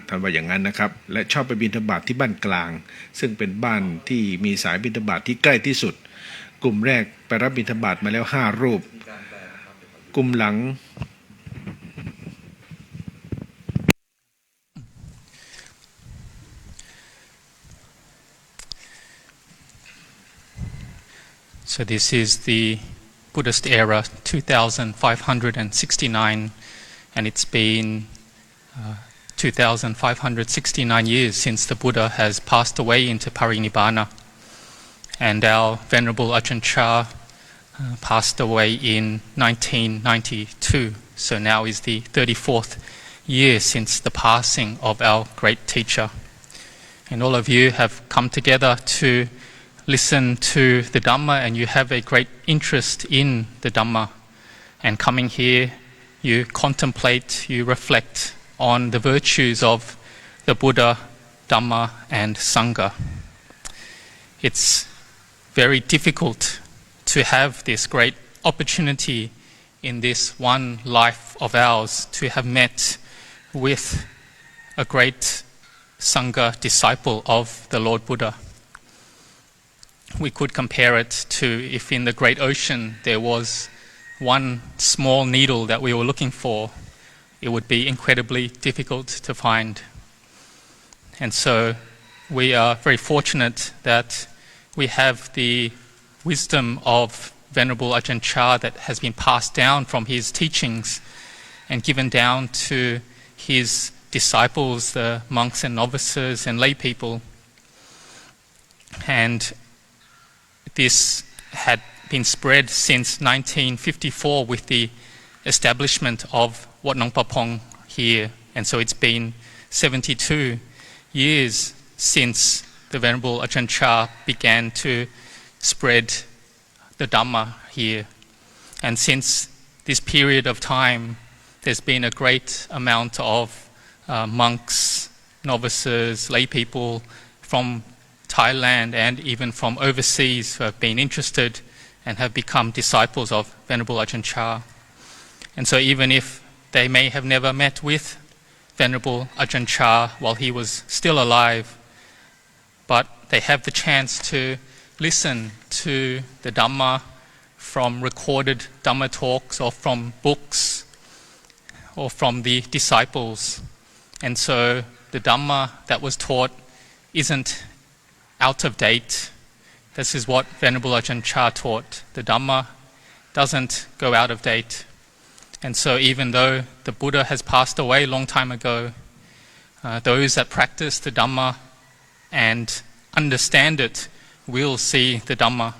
ท่านว่าอย่างนั้นนะครับและชอบไปบิณฑบาตที่บ้านกลางซึ่งเป็นบ้านที่มีสายบิณฑบาตที่ใกล้ที่สุดกลุ่มแรกไปรับบิณฑบาตมาแล้ว5 รูปกลุ่มหลังSo this is the Buddhist era, 2569, and it's been 2569 years since the Buddha has passed away into Parinibbana. And our Venerable Ajahn Chah passed away in 1992, so now is the 34th year since the passing of our great teacher. And all of you have come together to listen to the Dhamma, and you have a great interest in the Dhamma. And coming here, you contemplate, you reflect on the virtues of the Buddha, Dhamma, and Sangha. It's very difficult to have this great opportunity in this one life of ours to have met with a great Sangha disciple of the Lord Buddha. We could compare it to if in the great ocean there was one small needle that we were looking for, it would be incredibly difficult to find. And so we are very fortunate that we have the wisdom of Venerable Ajahn Chah that has been passed down from his teachings and given down to his disciples, the monks and novices and lay people. And this had been spread since 1954 with the establishment of Wat Nong Pong here. And so it's been 72 years since the Venerable Ajahn Chah began to spread the Dhamma here. And since this period of time, there's been a great amount of monks, novices, lay people from Thailand and even from overseas who have been interested and have become disciples of Venerable Ajahn Chah. And so even if they may have never met with Venerable Ajahn Chah while he was still alive, but they have the chance to listen to the Dhamma from recorded Dhamma talks or from books or from the disciples. And so the Dhamma that was taught isn't out of date. This is what Venerable Ajahn Chah taught. The Dhamma doesn't go out of date. And so even though the Buddha has passed away a long time ago, those that practice the Dhamma and understand it will see the Dhamma.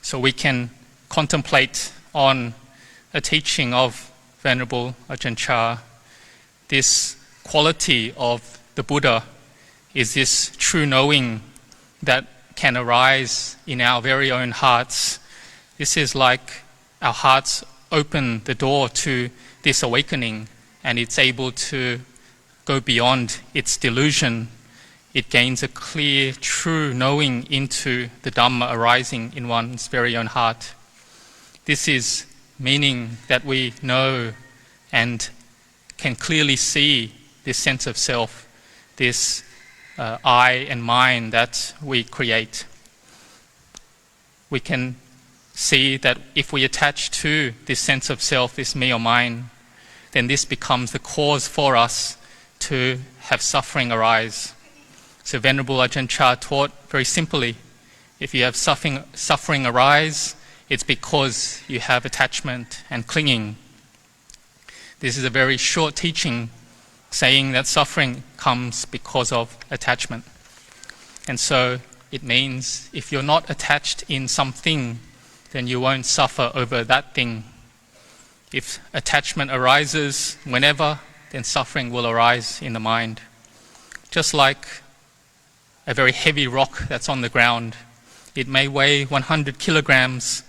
So we can contemplate on a teaching of Venerable Ajahn Chah. This quality of the Buddha is this true knowing that can arise in our very own hearts. This is like our hearts open the door to this awakening, and it's able to go beyond its delusion. It gains a clear, true knowing into the Dhamma arising in one's very own heart. This is meaning that we know and can clearly see this sense of self, this I and mine that we create. We can see that if we attach to this sense of self, this me or mine, then this becomes the cause for us to have suffering arise. So Venerable Ajahn Chah taught very simply, if you have suffering arise, it's because you have attachment and clinging. This is a very short teaching saying that suffering comes because of attachment. And so it means if you're not attached in something, then you won't suffer over that thing. If attachment arises whenever, then suffering will arise in the mind. Just like a very heavy rock that's on the ground. It may weigh 100 kilograms,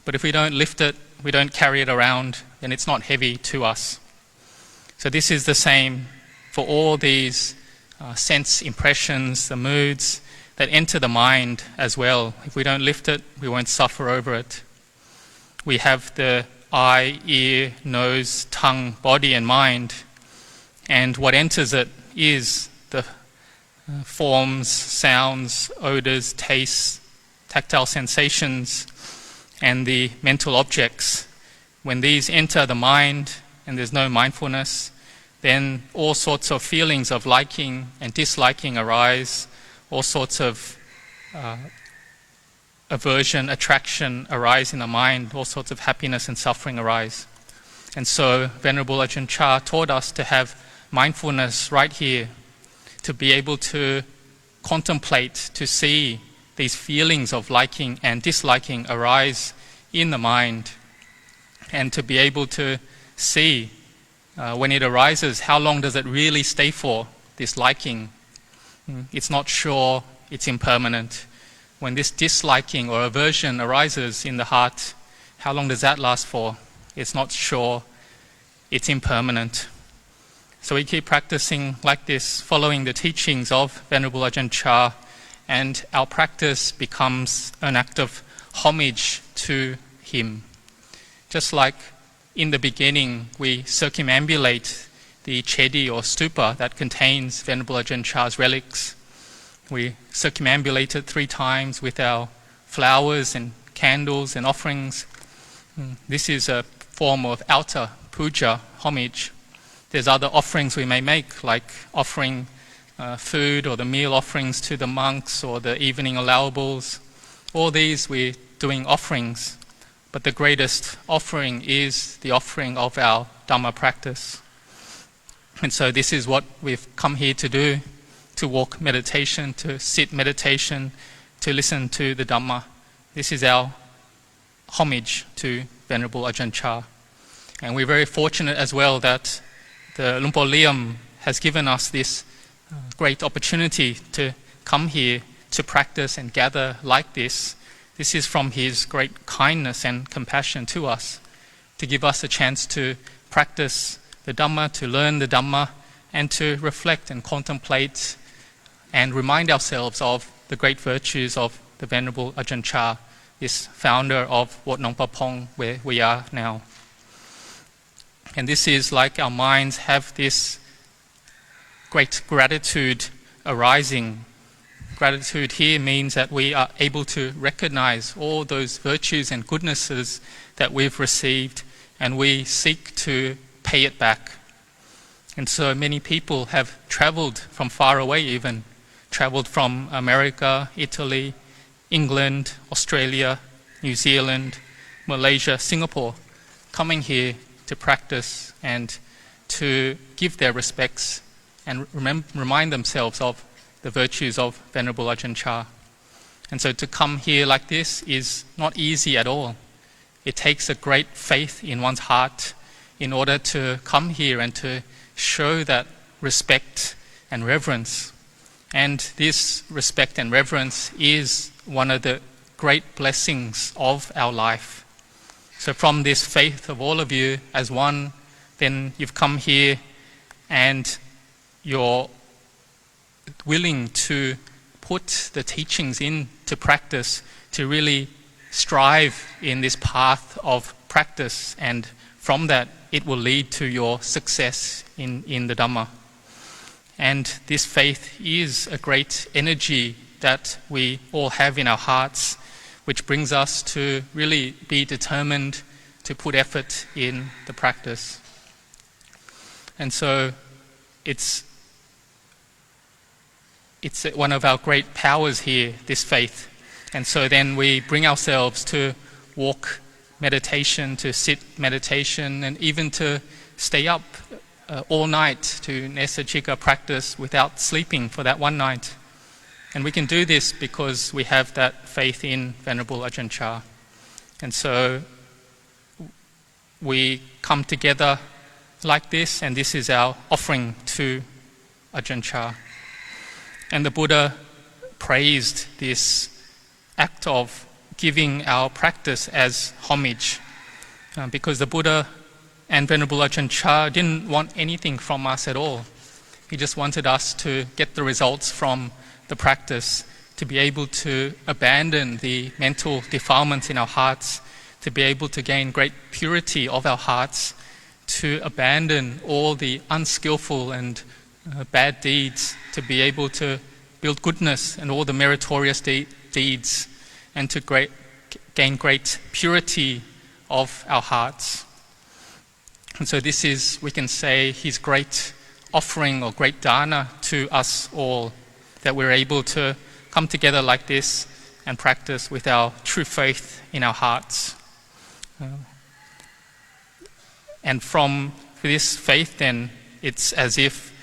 but if we don't lift it, we don't carry it around, then it's not heavy to us. So this is the same for all these sense impressions, the moods that enter the mind as well. If we don't lift it, we won't suffer over it. We have the eye, ear, nose, tongue, body and mind. and what enters it is the forms, sounds, odors, tastes, tactile sensations, and the mental objects. When these enter the mind and there's no mindfulness, then all sorts of feelings of liking and disliking arise, all sorts of aversion, attraction arise in the mind, all sorts of happiness and suffering arise. And so Venerable Ajahn Chah taught us to have mindfulness right here, to be able to contemplate, to see these feelings of liking and disliking arise in the mind, and to be able to see when it arises, how long does it really stay for, this liking? It's not sure, it's impermanent. When this disliking or aversion arises in the heart, how long does that last for? It's not sure, it's impermanent. So we keep practicing like this, following the teachings of Venerable Ajahn Chah, and our practice becomes an act of homage to him. Just like in the beginning we circumambulate the chedi or stupa that contains Venerable Ajahn Chah's relics. We circumambulate it 3 times with our flowers and candles and offerings. This is a form of outer puja, homage. There's other offerings we may make, like offering food or the meal offerings to the monks or the evening allowables. All these we're doing offerings, but the greatest offering is the offering of our Dhamma practice. And so this is what we've come here to do, to walk meditation, to sit meditation, to listen to the Dhamma. This is our homage to Venerable Ajahn Chah. And we're very fortunate as well that the Luang Por Liam has given us this great opportunity to come here to practice and gather like this. This is from his great kindness and compassion to us, to give us a chance to practice the Dhamma, to learn the Dhamma, and to reflect and contemplate and remind ourselves of the great virtues of the Venerable Ajahn Chah, this founder of Wat Nong Pong, where we are now. And this is like our minds have this great gratitude arising. Gratitude here means that we are able to recognize all those virtues and goodnesses that we've received, and we seek to pay it back. And so many people have traveled from far away, even traveled from America, Italy, England, Australia, New Zealand, Malaysia, Singapore, coming here to practice and to give their respects and remind themselves of the virtues of Venerable Ajahn Chah. And so to come here like this is not easy at all. It takes a great faith in one's heart in order to come here and to show that respect and reverence. And this respect and reverence is one of the great blessings of our life. So from this faith of all of you as one, then you've come here and you're willing to put the teachings into practice, to really strive in this path of practice, and from that it will lead to your success in the Dhamma. And this faith is a great energy that we all have in our hearts, which brings us to really be determined to put effort in the practice. And so it's one of our great powers here, this faith. And so then we bring ourselves to walk meditation, to sit meditation, and even to stay up all night to Nesa Chika practice without sleeping for that one night. And we can do this because we have that faith in Venerable Ajahn Chah. And so we come together like this, and this is our offering to Ajahn Chah. And the Buddha praised this act of giving our practice as homage, because the Buddha and Venerable Ajahn Chah didn't want anything from us at all. He just wanted us to get the results from the practice, to be able to abandon the mental defilements in our hearts, to be able to gain great purity of our hearts, to abandon all the unskillful and bad deeds, to be able to build goodness and all the meritorious deeds, and to gain great purity of our hearts. And so this is, we can say, His great offering or great dana to us all, that we're able to come together like this and practice with our true faith in our hearts. And from this faith then, it's as if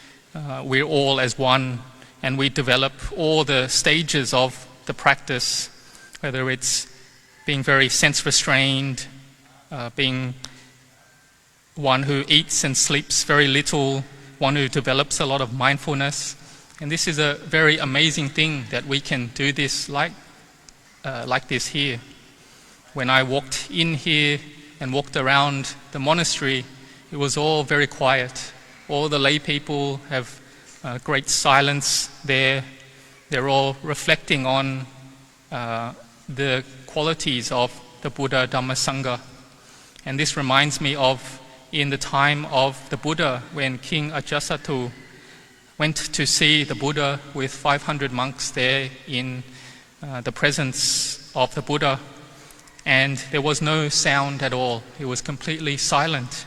we're all as one, and we develop all the stages of the practice, whether it's being very sense-restrained, being one who eats and sleeps very little, one who develops a lot of mindfulness. And this is a very amazing thing that we can do this like this here. When I walked in here and walked around the monastery, it was all very quiet. All the lay people have great silence there. They're all reflecting on the qualities of the Buddha, Dhamma, Sangha. And this reminds me of in the time of the Buddha, when King Ajatasattu went to see the Buddha with 500 monks there in the presence of the Buddha, and there was no sound at all. It was completely silent.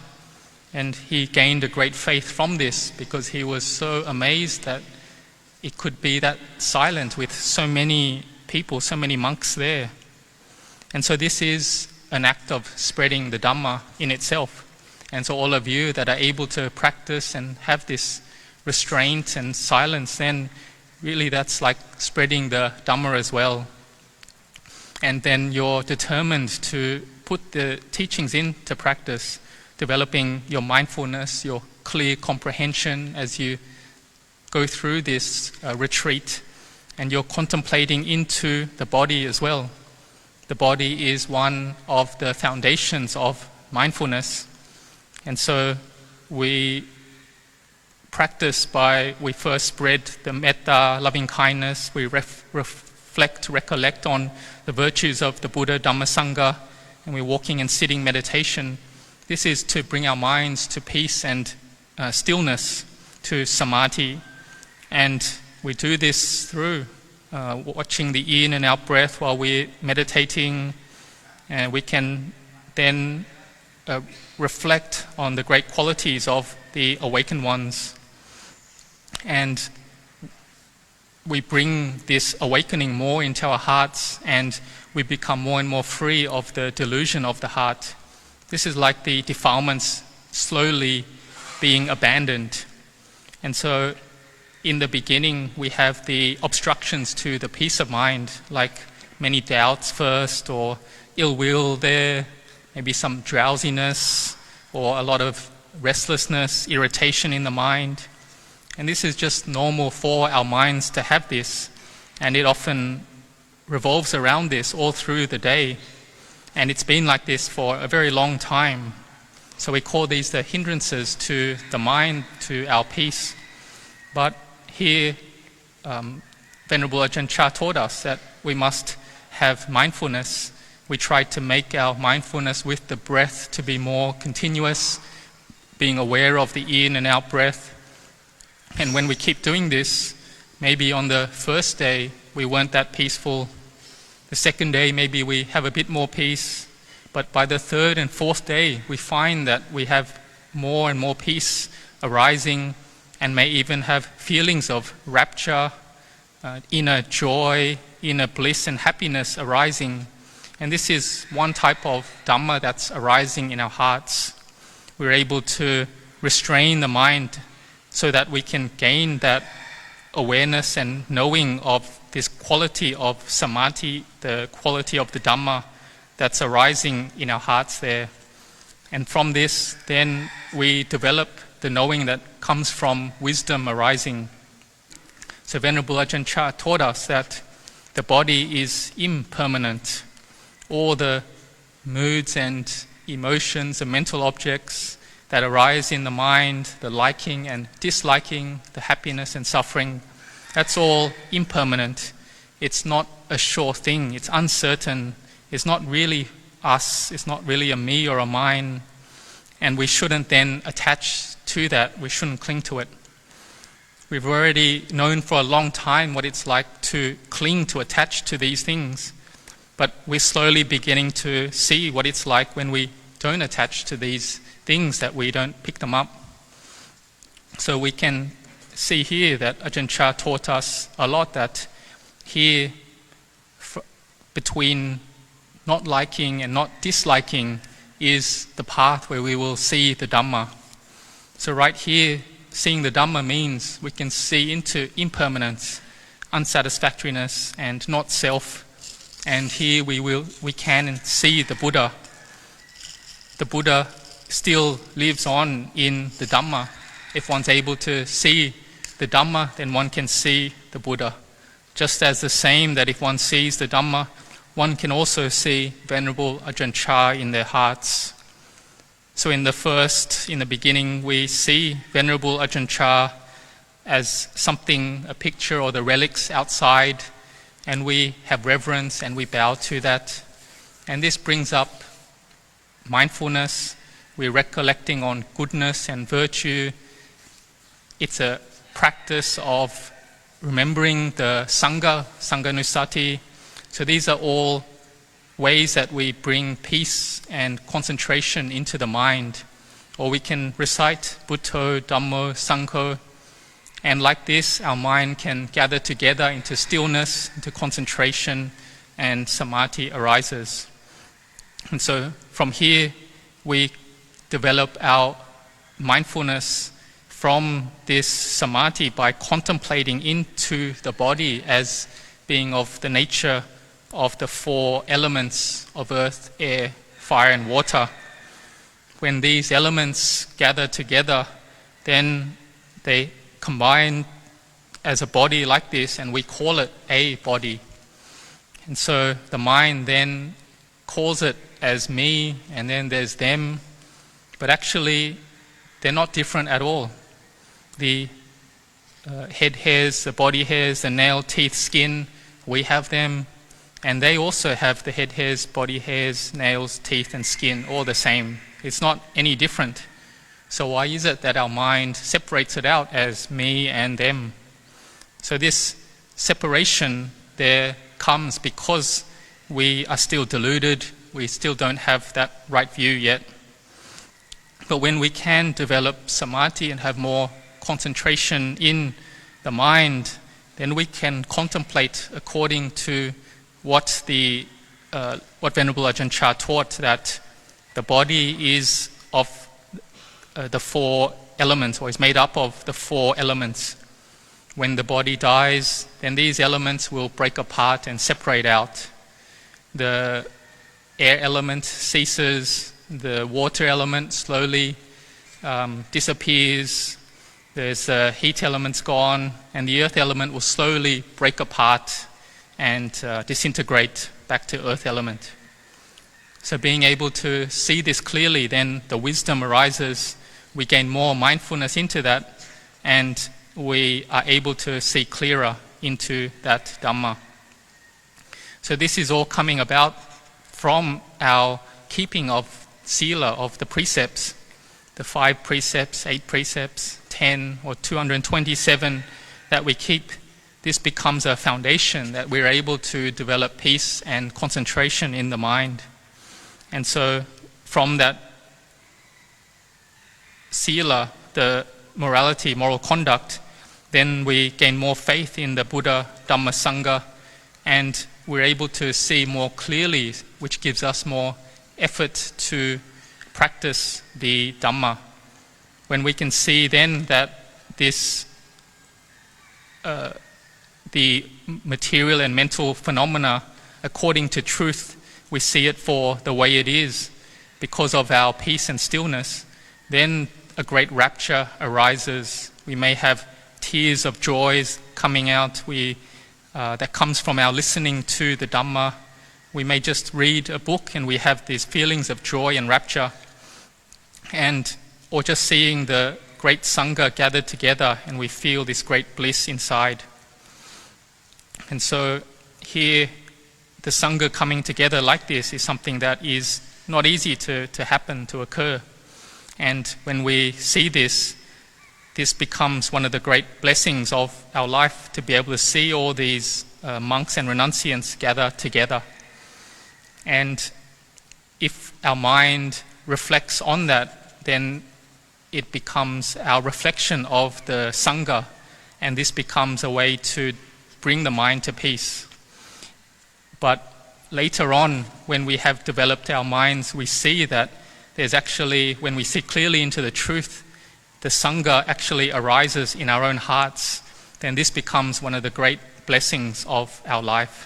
And he gained a great faith from this, because he was so amazed that it could be that silent with so many people, so many monks there. And so this is an act of spreading the Dhamma in itself. And so all of you that are able to practice and have this restraint and silence, then really that's like spreading the Dhamma as well. And then you're determined to put the teachings into practice, developing your mindfulness, your clear comprehension as you go through this retreat, and you're contemplating into the body as well. The body is one of the foundations of mindfulness. And so we practice we first spread the metta, loving kindness, we recollect on the virtues of the Buddha, Dhamma, Sangha, and we're walking and sitting meditation. This is to bring our minds to peace and stillness, to samadhi. And we do this through watching the in and out breath while we're meditating, and we can then reflect on the great qualities of the awakened ones. And we bring this awakening more into our hearts, and we become more and more free of the delusion of the heart. This is like the defilements slowly being abandoned. And so in the beginning, we have the obstructions to the peace of mind, like many doubts first, or ill will there, maybe some drowsiness, or a lot of restlessness, irritation in the mind. And this is just normal for our minds to have this, and it often revolves around this all through the day. And it's been like this for a very long time. So we call these the hindrances to the mind, to our peace. But here, Venerable Ajahn Chah taught us that we must have mindfulness. We try to make our mindfulness with the breath to be more continuous, being aware of the in and out breath. And when we keep doing this, maybe on the first day we weren't that peaceful. The second day maybe we have a bit more peace. But by the third and fourth day, we find that we have more and more peace arising, and may even have feelings of rapture, inner joy, inner bliss and happiness arising. And this is one type of Dhamma that's arising in our hearts. We're able to restrain the mind so that we can gain that awareness and knowing of this quality of samadhi, the quality of the Dhamma that's arising in our hearts there. And from this, then we develop the knowing that comes from wisdom arising. So Venerable Ajahn Chah taught us that the body is impermanent. All the moods and emotions and mental objects that arise in the mind, the liking and disliking, the happiness and suffering, that's all impermanent. It's not a sure thing. It's uncertain. It's not really us. It's not really a me or a mine. and we shouldn't then attach to that. We shouldn't cling to it. We've already known for a long time what it's like to cling, to attach to these things, but we're slowly beginning to see what it's like when we don't attach to these things, that we don't pick them up. So we can see here that Ajahn Chah taught us a lot, that here between not liking and not disliking is the path where we will see the Dhamma. So right here, seeing the Dhamma means we can see into impermanence, unsatisfactoriness, and not self. And here we can see the Buddha. The Buddha still lives on in the Dhamma. If one's able to see the Dhamma, then one can see the Buddha. Just as the same that if one sees the Dhamma, one can also see Venerable Ajahn Chah in their hearts. So in the beginning, we see Venerable Ajahn Chah as something, a picture or the relics outside, and we have reverence and we bow to that. And this brings up mindfulness. We're recollecting on goodness and virtue. It's a practice of remembering the Sangha, Sanghanusati. So these are all ways that we bring peace and concentration into the mind. Or we can recite Buddho, Dhammo, Sangho, and like this our mind can gather together into stillness, into concentration, and samadhi arises. And so from here we develop our mindfulness from this samadhi by contemplating into the body as being of the nature of the four elements of earth, air, fire, and water. When these elements gather together, then they combine as a body like this, and we call it a body. And so the mind then calls it as me, and then there's them, but actually they're not different at all. The head hairs, the body hairs, the nail, teeth, skin, we have them, and they also have the head hairs, body hairs, nails, teeth, and skin, all the same. It's not any different. So why is it that our mind separates it out as me and them? So this separation there comes because we are still deluded, we still don't have that right view yet. But when we can develop samadhi and have more concentration in the mind, then we can contemplate according to what Venerable Ajahn Chah taught, that the body is of the four elements, or is made up of the four elements. When the body dies, then these elements will break apart and separate out. The air element ceases, the water element slowly disappears, there's the heat element's gone, and the earth element will slowly break apart and disintegrate back to earth element. So being able to see this clearly, then the wisdom arises, we gain more mindfulness into that, and we are able to see clearer into that Dhamma. So this is all coming about from our keeping of sila, of the precepts, the 5 precepts, 8 precepts, 10 or 227 that we keep. This becomes a foundation that we're able to develop peace and concentration in the mind. And so from that sila, the morality, moral conduct, then we gain more faith in the Buddha, Dhamma, Sangha, and we're able to see more clearly, which gives us more effort to practice the Dhamma. When we can see then that this, the material and mental phenomena, according to truth, we see it for the way it is, because of our peace and stillness, then a great rapture arises. We may have tears of joys coming out that comes from our listening to the Dhamma. We may just read a book and we have these feelings of joy and rapture, or just seeing the great Sangha gathered together and we feel this great bliss inside. And so here, the Sangha coming together like this is something that is not easy to happen, to occur. And when we see this, this becomes one of the great blessings of our life, to be able to see all these monks and renunciants gather together. And if our mind reflects on that, then it becomes our reflection of the Sangha, and this becomes a way to bring the mind to peace. But later on, when we have developed our minds, we see that there's actually, when we see clearly into the truth, the Sangha actually arises in our own hearts, then this becomes one of the great blessings of our life.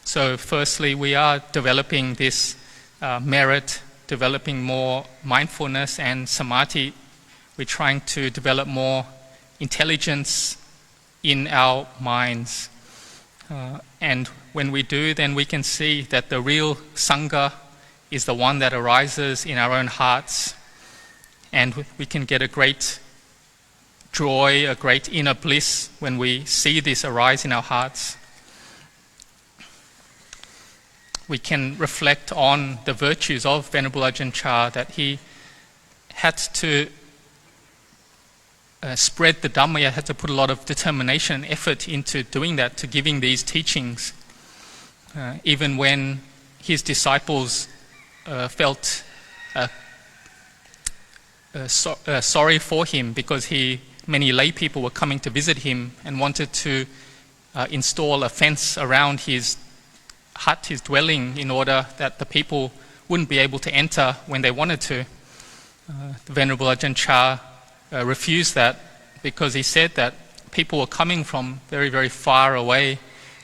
So firstly, we are developing this merit, developing more mindfulness and samadhi. We're trying to develop more intelligence in our minds. And when we do, then we can see that the real Sangha is the one that arises in our own hearts. And we can get a great joy, a great inner bliss when we see this arise in our hearts. We can reflect on the virtues of Venerable Ajahn Chah, that he had to spread the Dhamma. He had to put a lot of determination and effort into doing that, to giving these teachings. Even when his disciples felt sorry for him, because many lay people were coming to visit him and wanted to install a fence around his hut, his dwelling, in order that the people wouldn't be able to enter when they wanted to. The Venerable Ajahn Chah refused that, because he said that people were coming from very, very far away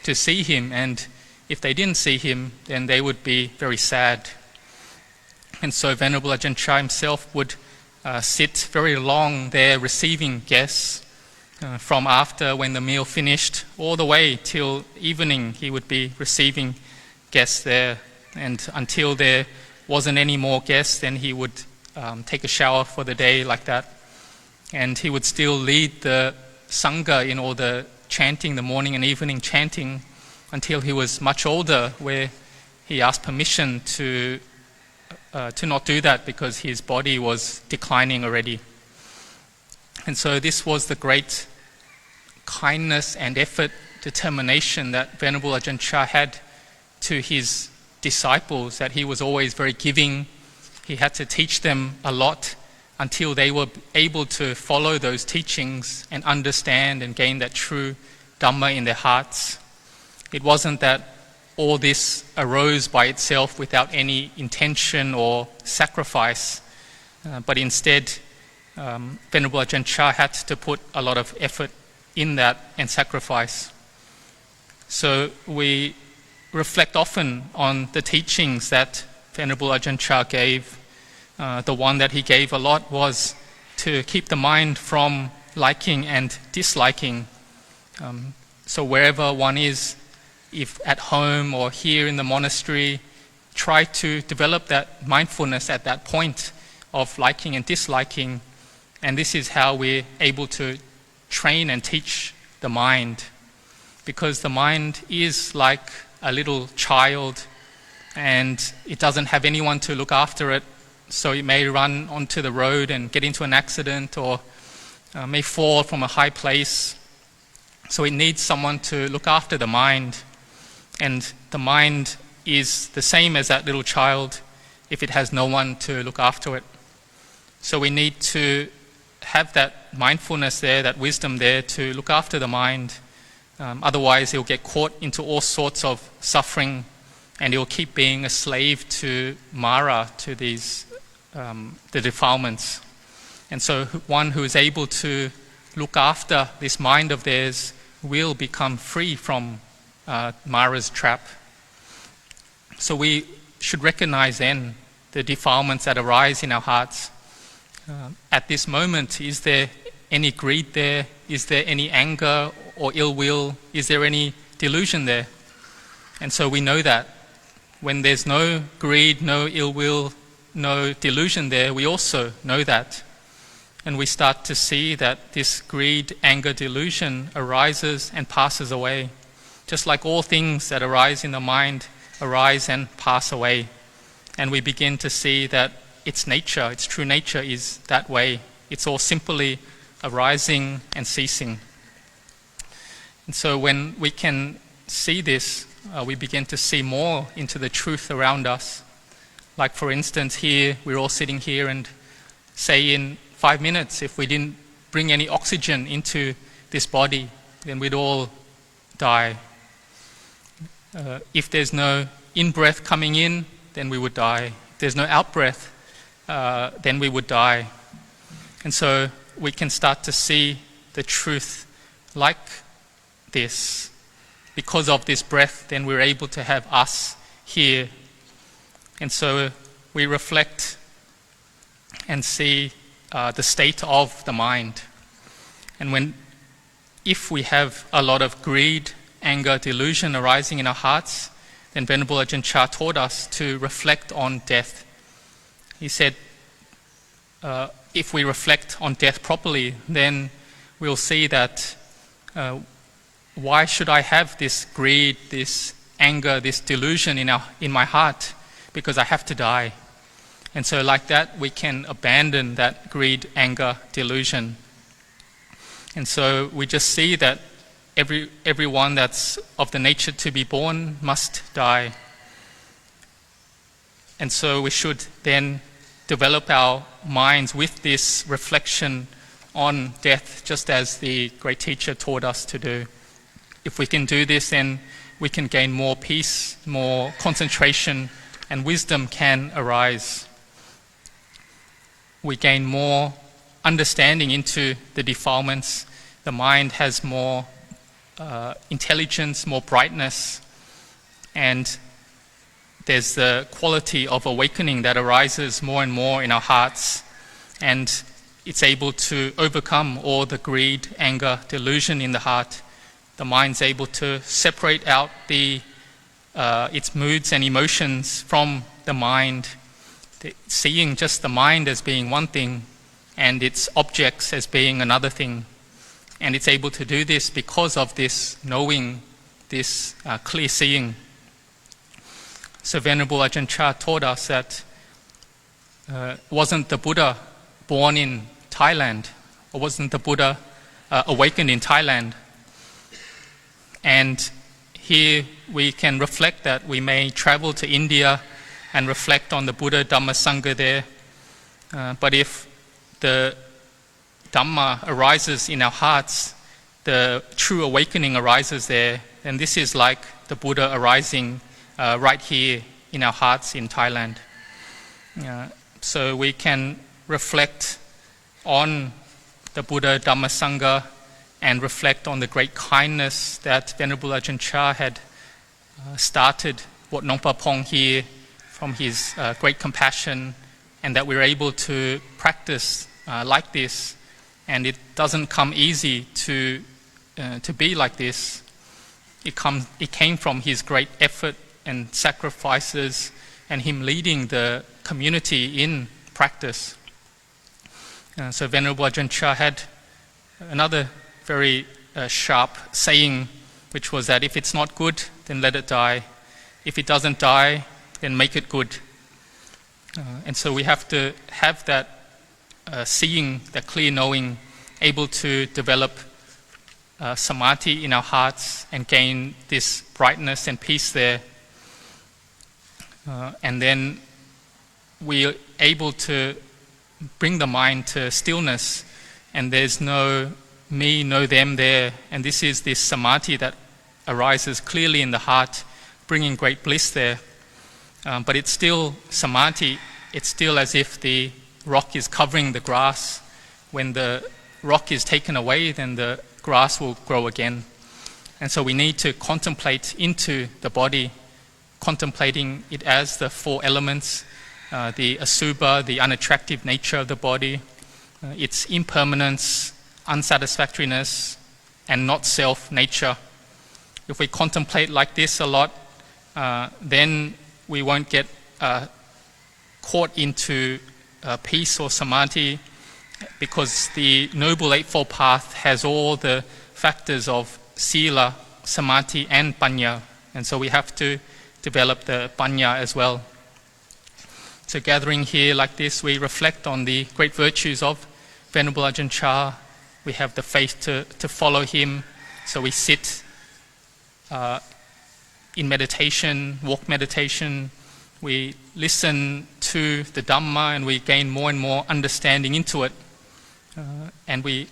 to see him, and if they didn't see him, then they would be very sad. And so Venerable Ajahn Chah himself would sit very long there receiving guests, from after when the meal finished all the way till evening. He would be receiving guests there, and until there wasn't any more guests, then he would take a shower for the day like that. And he would still lead the Sangha in all the chanting, the morning and evening chanting, until he was much older, where he asked permission to not do that, because his body was declining already. And so this was the great kindness and effort, determination that Venerable Ajahn Chah had to his disciples, that he was always very giving. He had to teach them a lot until they were able to follow those teachings and understand and gain that true Dhamma in their hearts. It wasn't that all this arose by itself without any intention or sacrifice, but instead Venerable Ajahn Chah had to put a lot of effort in that and sacrifice. So we reflect often on the teachings that Venerable Ajahn Chah gave. The one that he gave a lot was to keep the mind from liking and disliking. So wherever one is, if at home or here in the monastery, try to develop that mindfulness at that point of liking and disliking. And this is how we're able to train and teach the mind. Because the mind is like a little child, and it doesn't have anyone to look after it. So it may run onto the road and get into an accident, or may fall from a high place. So it needs someone to look after the mind. And the mind is the same as that little child if it has no one to look after it. So we need to have that mindfulness there, that wisdom there, to look after the mind. Otherwise it'll get caught into all sorts of suffering, and it'll keep being a slave to Mara, to these the defilements. And so one who is able to look after this mind of theirs will become free from Mara's trap. So we should recognize then the defilements that arise in our hearts. At this moment, is there any greed there? Is there any anger or ill will? Is there any delusion there? And so we know that when there's no greed, no ill will, no delusion there, we also know that. And we start to see that this greed, anger, delusion arises and passes away. Just like all things that arise in the mind arise and pass away. And we begin to see that its nature, its true nature is that way. It's all simply arising and ceasing. And so when we can see this, we begin to see more into the truth around us. Like for instance, here, we're all sitting here and say in 5 minutes, if we didn't bring any oxygen into this body, then we'd all die. If there's no in-breath coming in, then we would die. If there's no out-breath, then we would die. And so we can start to see the truth like this. Because of this breath, then we're able to have us here. And so we reflect and see the state of the mind. And if we have a lot of greed, anger, delusion arising in our hearts, then Venerable Ajahn Chah taught us to reflect on death. He said, if we reflect on death properly, then we'll see that why should I have this greed, this anger, this delusion in my heart? Because I have to die. And so like that, we can abandon that greed, anger, delusion. And so we just see that everyone that's of the nature to be born must die. And so we should then develop our minds with this reflection on death, just as the great teacher taught us to do. If we can do this, then we can gain more peace, more concentration, and wisdom can arise. We gain more understanding into the defilements. The mind has more intelligence, more brightness, and there's the quality of awakening that arises more and more in our hearts, and it's able to overcome all the greed, anger, delusion in the heart. The mind's able to separate out its moods and emotions from the mind, seeing just the mind as being one thing and its objects as being another thing. And it's able to do this because of this knowing, this clear seeing. So Venerable Ajahn Chah taught us that wasn't the Buddha born in Thailand, or wasn't the Buddha awakened in Thailand? And here we can reflect that we may travel to India and reflect on the Buddha Dhamma Sangha there. But if the Dhamma arises in our hearts, the true awakening arises there, and this is like the Buddha arising right here in our hearts in Thailand. So we can reflect on the Buddha Dhamma Sangha and reflect on the great kindness that Venerable Ajahn Chah had started Wat Nong Pong here from his great compassion, and that we're able to practice like this. And it doesn't come easy to be like this. It came from his great effort and sacrifices and him leading the community in practice. So Venerable Ajahn Chah had another very sharp saying, which was that if it's not good, then let it die. If it doesn't die, then make it good. And so we have to have that seeing, that clear knowing, able to develop samadhi in our hearts and gain this brightness and peace there. And then we're able to bring the mind to stillness, and there's no me, no them there. And this is this samadhi that arises clearly in the heart, bringing great bliss there. But it's still samadhi. It's still as if the rock is covering the grass. When the rock is taken away, then the grass will grow again. And so we need to contemplate into the body, contemplating it as the four elements, the asubha, the unattractive nature of the body, its impermanence, unsatisfactoriness, and not self nature. If we contemplate like this a lot, then we won't get caught into peace or samadhi, because the Noble Eightfold Path has all the factors of sila, samadhi, and panya. And so we have to develop the panya as well. So gathering here like this, we reflect on the great virtues of Venerable Ajahn Chah. We have the faith to follow him. So we sit in meditation, walk meditation. We listen to the Dhamma and we gain more and more understanding into it. And we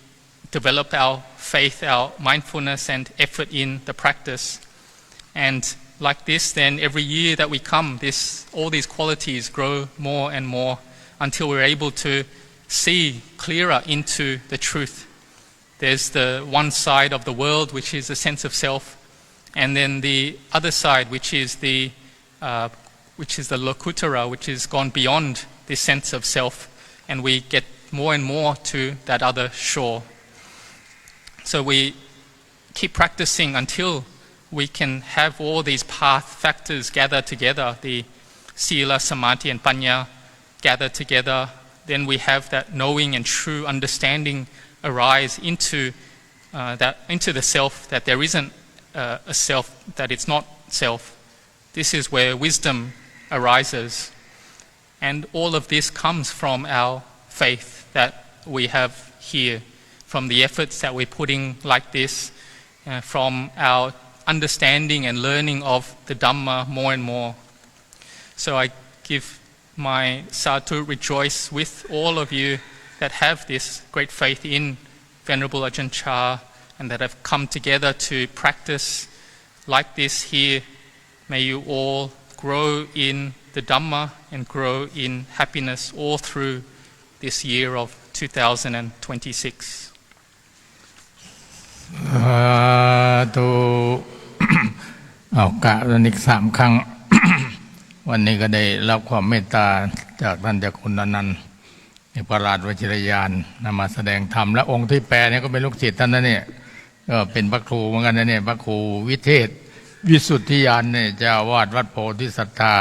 develop our faith, our mindfulness and effort in the practice. And like this, then every year that we come, all these qualities grow more and more until we're able to see clearer into the truth. There's the one side of the world, which is the sense of self, and then the other side, which is the lokutara, which is gone beyond this sense of self, and we get more and more to that other shore. So we keep practicing until we can have all these path factors gather together, the sila, samadhi and panya gather together. Then we have that knowing and true understanding arise into the self, that there isn't a self, that it's not self. This is where wisdom arises. And all of this comes from our faith that we have here, from the efforts that we're putting like this, from our understanding and learning of the Dhamma more and more. So I give my sadhu rejoice with all of you that have this great faith in Venerable Ajahn Chah and that have come together to practice like this here. May you all grow in the Dhamma and grow in happiness all through this year of 2026. ตูเอากะแล้วอีก3 ครั้ง วันนี้ก็ได้รับความเมตตาจากท่านเจ้าคุณอนันต์พระราชวชิรยานนำมาแสดงธรรมและองค์ที่แปลเนี่ยก็เป็นลูกศิษย์ท่านนะเนี่ยก็เป็นพระครูเหมือนกันนะเนี่ยพระครูวิเทศวิสุทธิยานเนี่ยเจ้าอาวาสวัดโพธิศรัทธา